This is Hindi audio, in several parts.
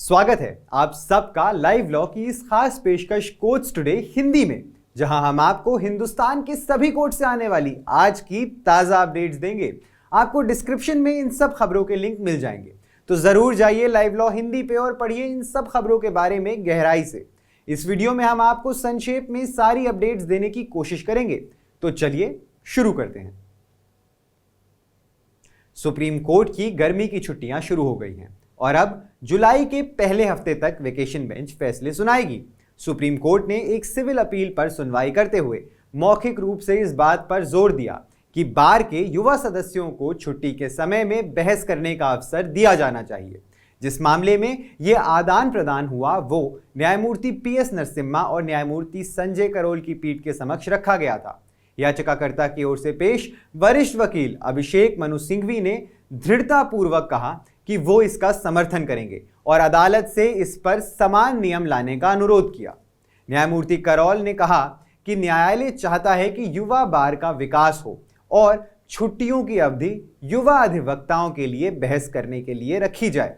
स्वागत है आप सबका लाइव लॉ की इस खास पेशकश कोर्ट्स टुडे हिंदी में, जहां हम आपको हिंदुस्तान के सभी कोर्ट से आने वाली आज की ताजा अपडेट्स देंगे। आपको डिस्क्रिप्शन में इन सब खबरों के लिंक मिल जाएंगे, तो जरूर जाइए लाइव लॉ हिंदी पे और पढ़िए इन सब खबरों के बारे में गहराई से। इस वीडियो में हम आपको संक्षेप में सारी अपडेट्स देने की कोशिश करेंगे, तो चलिए शुरू करते हैं। सुप्रीम कोर्ट की गर्मी की छुट्टियां शुरू हो गई हैं और अब जुलाई के पहले हफ्ते तक वेकेशन बेंच फैसले सुनाएगी। सुप्रीम कोर्ट ने एक सिविल अपील पर सुनवाई करते हुए मौखिक रूप से इस बात पर जोर दिया कि बार के युवा सदस्यों को छुट्टी के समय में बहस करने का अवसर दिया जाना चाहिए। जिस मामले में यह आदान प्रदान हुआ वो न्यायमूर्ति PS नरसिम्हा और न्यायमूर्ति संजय करोल की पीठ के समक्ष रखा गया था। याचिकाकर्ता की ओर से पेश वरिष्ठ वकील अभिषेक मनु सिंघवी ने दृढ़तापूर्वक कहा कि वो इसका समर्थन करेंगे और अदालत से इस पर समान नियम लाने का अनुरोध किया। न्यायमूर्ति करोल ने कहा कि न्यायालय चाहता है कि युवा बार का विकास हो और छुट्टियों की अवधि युवा अधिवक्ताओं के लिए बहस करने के लिए रखी जाए।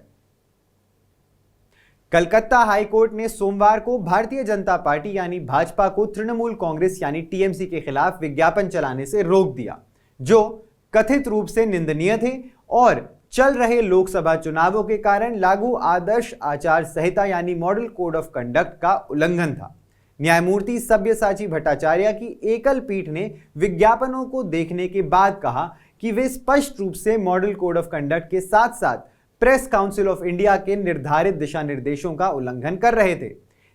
कलकत्ता हाईकोर्ट ने सोमवार को भारतीय जनता पार्टी यानी भाजपा को तृणमूल कांग्रेस यानी TMC के खिलाफ विज्ञापन चलाने से रोक दिया, जो कथित रूप से निंदनीय थे और चल रहे लोकसभा चुनावों के कारण लागू आदर्श आचार संहिता यानी मॉडल कोड ऑफ कंडक्ट का उल्लंघन था। न्यायमूर्ति सब्यसाची भट्टाचार्य की एकल पीठ ने विज्ञापनों को देखने के बाद कहा कि वे स्पष्ट रूप से मॉडल कोड ऑफ कंडक्ट के साथ साथ प्रेस काउंसिल ऑफ इंडिया के निर्धारित दिशा निर्देशों का उल्लंघन कर रहे थे।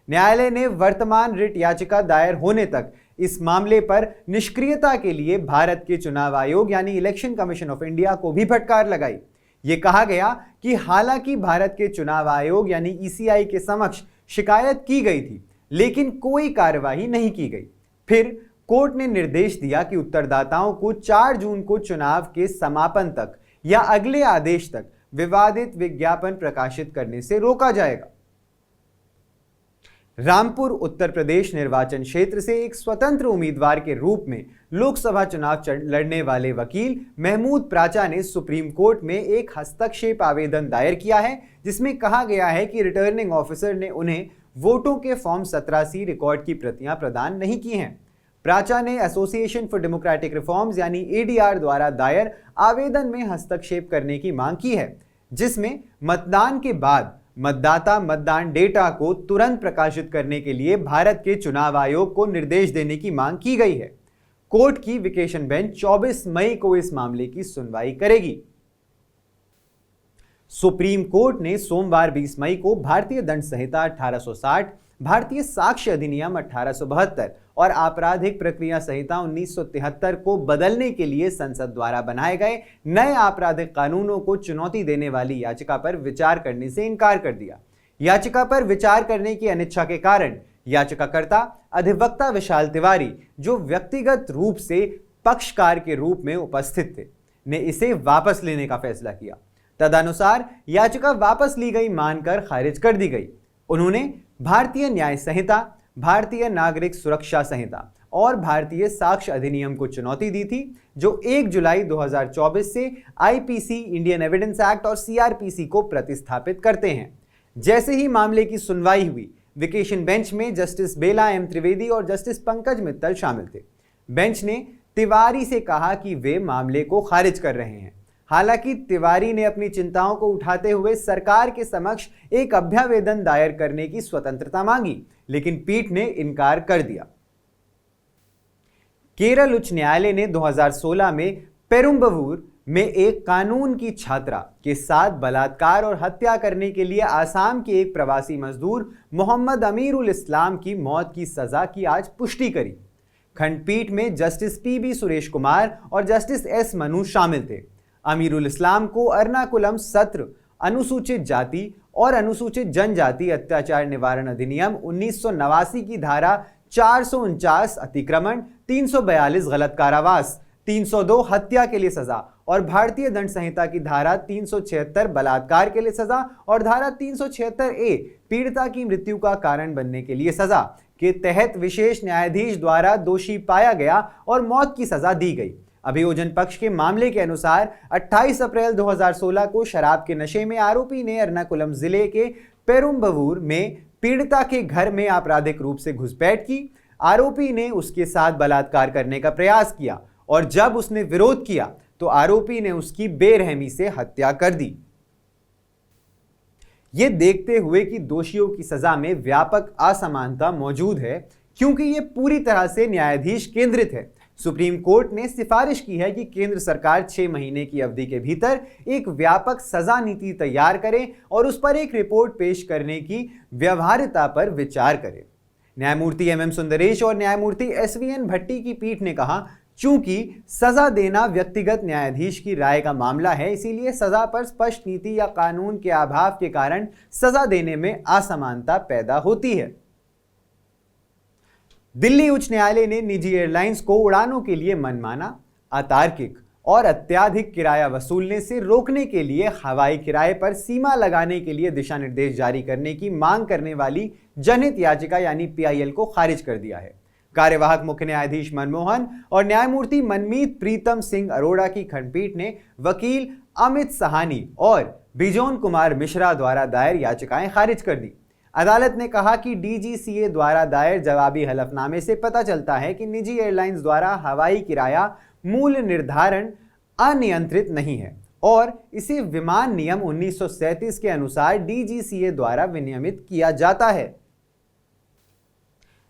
न्यायालय ने वर्तमान रिट याचिका दायर होने तक इस मामले पर निष्क्रियता के लिए भारत के चुनाव आयोग यानी इलेक्शन कमीशन ऑफ इंडिया को भी फटकार लगाई। ये कहा गया कि हालांकि भारत के चुनाव आयोग यानी ECI के समक्ष शिकायत की गई थी, लेकिन कोई कार्यवाही नहीं की गई। फिर कोर्ट ने निर्देश दिया कि उत्तरदाताओं को 4 जून को चुनाव के समापन तक या अगले आदेश तक विवादित विज्ञापन प्रकाशित करने से रोका जाएगा। रामपुर उत्तर प्रदेश निर्वाचन क्षेत्र से एक स्वतंत्र उम्मीदवार के रूप में लोकसभा चुनाव लड़ने वाले वकील महमूद प्राचा ने सुप्रीम कोर्ट में एक हस्तक्षेप आवेदन दायर किया है, जिसमें कहा गया है कि रिटर्निंग ऑफिसर ने उन्हें वोटों के फॉर्म 17C रिकॉर्ड की प्रतियां प्रदान नहीं की हैं। प्राचा ने एसोसिएशन फॉर डेमोक्रेटिक रिफॉर्म्स यानी ADR द्वारा दायर आवेदन में हस्तक्षेप करने की मांग की है, जिसमें मतदान के बाद मतदाता मतदान डेटा को तुरंत प्रकाशित करने के लिए भारत के चुनाव आयोग को निर्देश देने की मांग की गई है। कोर्ट की वेकेशन बेंच 24 मई को इस मामले की सुनवाई करेगी। सुप्रीम कोर्ट ने सोमवार 20 मई को भारतीय दंड संहिता 1860, भारतीय साक्ष्य अधिनियम 1872 और आपराधिक प्रक्रिया संहिता 1973 को बदलने के लिए संसद द्वारा बनाए गए नए आपराधिक कानूनों को चुनौती देने वाली याचिका पर विचार करने से इनकार कर दिया। याचिका पर विचार करने की अनिच्छा के कारण याचिकाकर्ता अधिवक्ता विशाल तिवारी, जो व्यक्तिगत रूप से पक्षकार के रूप में उपस्थित थे, ने इसे वापस लेने का फैसला किया। तदनुसार याचिका वापस ली गई मानकर खारिज कर दी गई। उन्होंने भारतीय न्याय संहिता, भारतीय नागरिक सुरक्षा संहिता और भारतीय साक्ष्य अधिनियम को चुनौती दी थी, जो 1 जुलाई 2024 से IPC, इंडियन एविडेंस एक्ट और CRPC को प्रतिस्थापित करते हैं। जैसे ही मामले की सुनवाई हुई, वेकेशन बेंच में जस्टिस बेला M त्रिवेदी और जस्टिस पंकज मित्तल शामिल थे। बेंच ने तिवारी से कहा कि वे मामले को खारिज कर रहे हैं। हालांकि तिवारी ने अपनी चिंताओं को उठाते हुए सरकार के समक्ष एक अभ्यावेदन दायर करने की स्वतंत्रता मांगी, लेकिन पीठ ने इनकार कर दिया। केरल उच्च न्यायालय ने 2016 में पेरुम्बवूर में एक कानून की छात्रा के साथ बलात्कार और हत्या करने के लिए आसाम के एक प्रवासी मजदूर मोहम्मद अमीरुल इस्लाम की मौत की सजा की आज पुष्टि करी। खंडपीठ में जस्टिस PB सुरेश कुमार और जस्टिस S मनु शामिल थे। अमीरुल इस्लाम को एर्नाकुलम सत्र अनुसूचित जाति और अनुसूचित जनजाति अत्याचार निवारण अधिनियम 1989 की धारा 449 अतिक्रमण, 342 गलत कारावास, 302 हत्या के लिए सजा और भारतीय दंड संहिता की धारा 376 बलात्कार के लिए सजा और धारा 376A पीड़िता की मृत्यु का कारण बनने के लिए सजा के तहत विशेष न्यायाधीश द्वारा दोषी पाया गया और मौत की सजा दी गई। अभियोजन पक्ष के मामले के अनुसार 28 अप्रैल 2016 को शराब के नशे में आरोपी ने एर्नाकुलम जिले के पेरुम्बवूर में पीड़िता के घर में आपराधिक रूप से घुसपैठ की। आरोपी ने उसके साथ बलात्कार करने का प्रयास किया और जब उसने विरोध किया तो आरोपी ने उसकी बेरहमी से हत्या कर दी। यह देखते हुए कि दोषियों की सजा में व्यापक असमानता मौजूद है, क्योंकि यह पूरी तरह से न्यायाधीश केंद्रित है, सुप्रीम कोर्ट ने सिफारिश की है कि केंद्र सरकार 6 महीने की अवधि के भीतर एक व्यापक सजा नीति तैयार करे और उस पर एक रिपोर्ट पेश करने की व्यवहार्यता पर विचार करे। न्यायमूर्ति MM सुंदरेश और न्यायमूर्ति SVN भट्टी की पीठ ने कहा, चूंकि सजा देना व्यक्तिगत न्यायाधीश की राय का मामला है, इसीलिए सजा पर स्पष्ट नीति या कानून के अभाव के कारण सजा देने में असमानता पैदा होती है। दिल्ली उच्च न्यायालय ने निजी एयरलाइंस को उड़ानों के लिए मनमाना, अतार्किक और अत्याधिक किराया वसूलने से रोकने के लिए हवाई किराए पर सीमा लगाने के लिए दिशा निर्देश जारी करने की मांग करने वाली जनहित याचिका यानी PIL को खारिज कर दिया है। कार्यवाहक मुख्य न्यायाधीश मनमोहन और न्यायमूर्ति मनमीत प्रीतम सिंह अरोड़ा की खंडपीठ ने वकील अमित सहानी और बिजोन कुमार मिश्रा द्वारा दायर याचिकाएं खारिज कर दी। अदालत ने कहा कि DGCA द्वारा दायर जवाबी हलफनामे से पता चलता है कि निजी एयरलाइंस द्वारा हवाई किराया मूल्य निर्धारण अनियंत्रित नहीं है और इसे विमान नियम 1937 के अनुसार DGCA द्वारा विनियमित किया जाता है।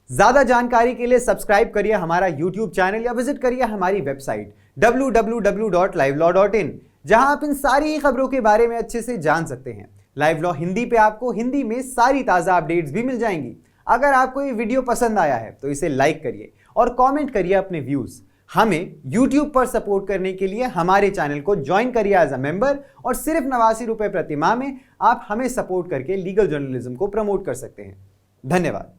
ज्यादा जानकारी के लिए सब्सक्राइब करिए हमारा YouTube चैनल या विजिट करिए हमारी वेबसाइट www.livelaw.in, जहां आप इन सारी ही खबरों के बारे में अच्छे से जान सकते हैं। लाइव लॉ हिंदी पे आपको हिंदी में सारी ताजा अपडेट्स भी मिल जाएंगी। अगर आपको ये वीडियो पसंद आया है तो इसे लाइक करिए और कमेंट करिए अपने व्यूज। हमें YouTube पर सपोर्ट करने के लिए हमारे चैनल को ज्वाइन करिए एज अ मेंबर और सिर्फ 89 रुपए प्रति माह में आप हमें सपोर्ट करके लीगल जर्नलिज्म को प्रमोट कर सकते हैं। धन्यवाद।